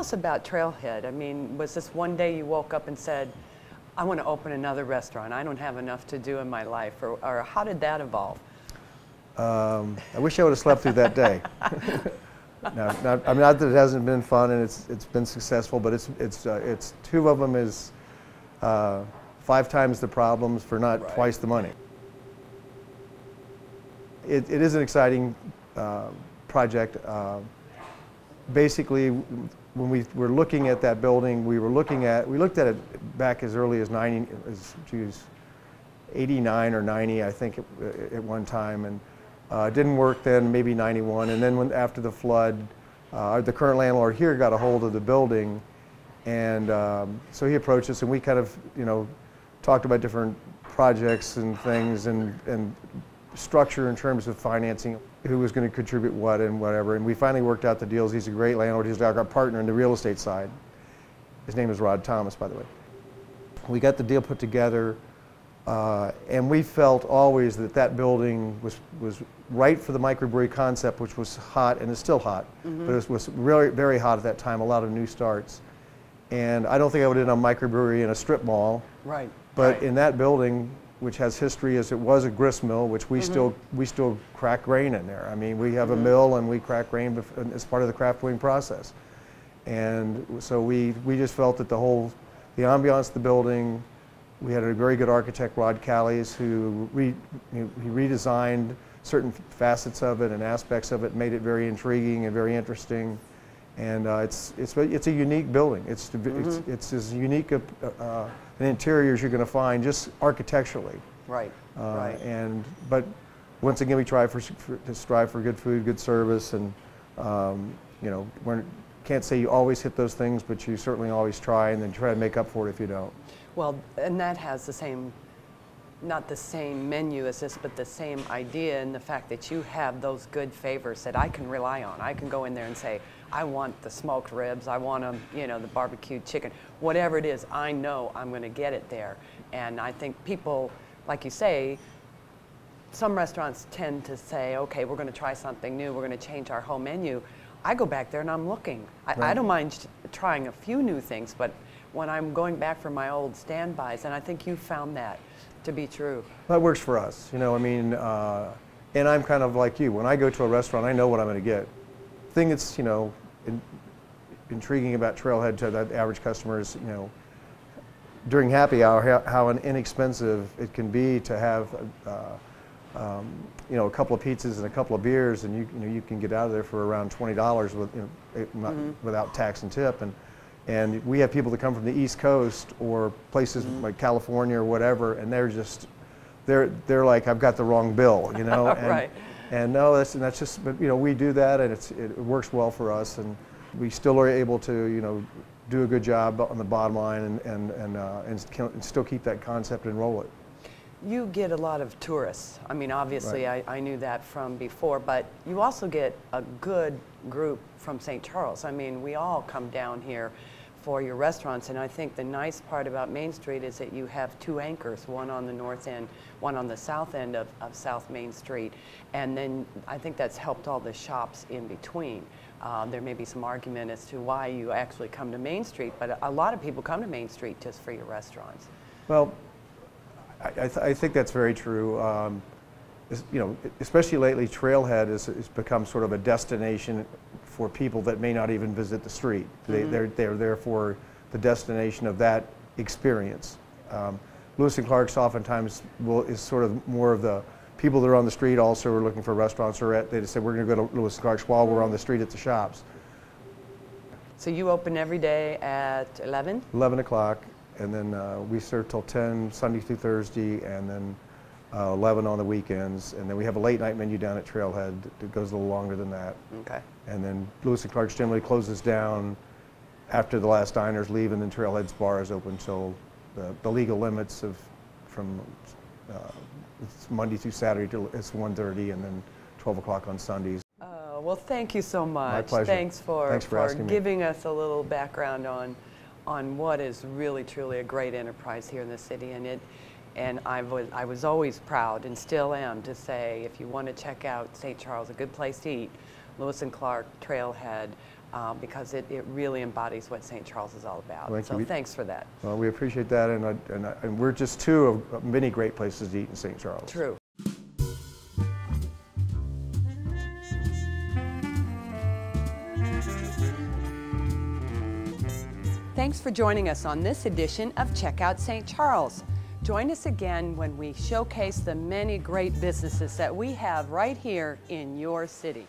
us about Trailhead. I mean, was this one day you woke up and said, I want to open another restaurant. I don't have enough to do in my life, or how did that evolve? I wish I would have slept through that day. No, I mean, not that it hasn't been fun and it's been successful, but it's two of them is 5 times the problems for not twice the money. It is an exciting project. Basically, when we were looking at that building, we looked at it back as early as 89 or 90, I think, at one time, and it didn't work then, maybe 91, and then after the flood, the current landlord here got a hold of the building, and so he approached us, and we kind of, talked about different projects and things, and structure in terms of financing, who was going to contribute what and whatever, and we finally worked out the deals. He's a great landlord. He's our partner in the real estate side. His name is Rod Thomas, by the way. We got the deal put together, and we felt always that building was right for the microbrewery concept, which was hot, and is still hot, but it was really very hot at that time, a lot of new starts. And I don't think I would have done a microbrewery in a strip mall. Right. But in that building, which has history as it was a grist mill, which we still crack grain in there. I mean, we have a mill and we crack grain as part of the craft brewing process. And so we just felt that the ambiance of the building, we had a very good architect, Rod Callies, who he redesigned certain facets of it and aspects of it, made it very intriguing and very interesting. And it's a unique building. It's as unique an interior as you're going to find, just architecturally. Right. But once again, we try to strive for good food, good service, and can't say you always hit those things, but you certainly always try, and then try to make up for it if you don't. Well, and that has the same, not the same menu as this, but the same idea in the fact that you have those good favors that I can rely on. I can go in there and say, I want the smoked ribs, I want the barbecued chicken, whatever it is, I know I'm going to get it there. And I think people, like you say, some restaurants tend to say, okay, we're going to try something new, we're going to change our whole menu. I go back there and I'm looking. I don't mind trying a few new things, but when I'm going back for my old standbys, and I think you found that to be true. That works for us, and I'm kind of like you. When I go to a restaurant, I know what I'm going to get. The thing that's, intriguing about Trailhead to the average customer is, during happy hour, how inexpensive it can be to have, a couple of pizzas and a couple of beers, and you can get out of there for around $20 without tax and tip. And we have people that come from the East Coast or places like California or whatever, and they're like, I've got the wrong bill, And, right. And no, that's just, but we do that, and it works well for us, and we still are able to do a good job on the bottom line and still keep that concept and roll it. You get a lot of tourists. I mean, obviously, right. I knew that from before, but you also get a good group from St. Charles. I mean, we all come down here for your restaurants, and I think the nice part about Main Street is that you have 2 anchors, one on the north end, one on the south end of South Main Street, and then I think that's helped all the shops in between. There may be some argument as to why you actually come to Main Street, but a lot of people come to Main Street just for your restaurants. Well, I think that's very true. Especially lately, Trailhead has become sort of a destination for people that may not even visit the street. They're there for the destination of that experience. Lewis and Clark's oftentimes is sort of more of the people that are on the street also are looking for restaurants, or they just say, we're going to go to Lewis and Clark's while we're on the street at the shops. So you open every day at 11? 11 o'clock, and then we serve till 10, Sunday through Thursday, and then 11 on the weekends. And then we have a late night menu down at Trailhead that goes a little longer than that. Okay. And then Lewis and Clark's generally closes down after the last diners leave, and then Trailhead's bar is open till the legal limits from it's Monday through Saturday till it's 1:30, and then 12 o'clock on Sundays. Well, thank you so much. My pleasure. Thanks for giving us a little background on what is really truly a great enterprise here in the city, and I was always proud, and still am, to say, if you want to check out St. Charles, a good place to eat, Lewis and Clark, Trailhead, because it really embodies what St. Charles is all about. Thank So you. thanks for that. Well, we appreciate that, and we're just two of many great places to eat in St. Charles. True. Thanks for joining us on this edition of Check Out St. Charles. Join us again when we showcase the many great businesses that we have right here in your city.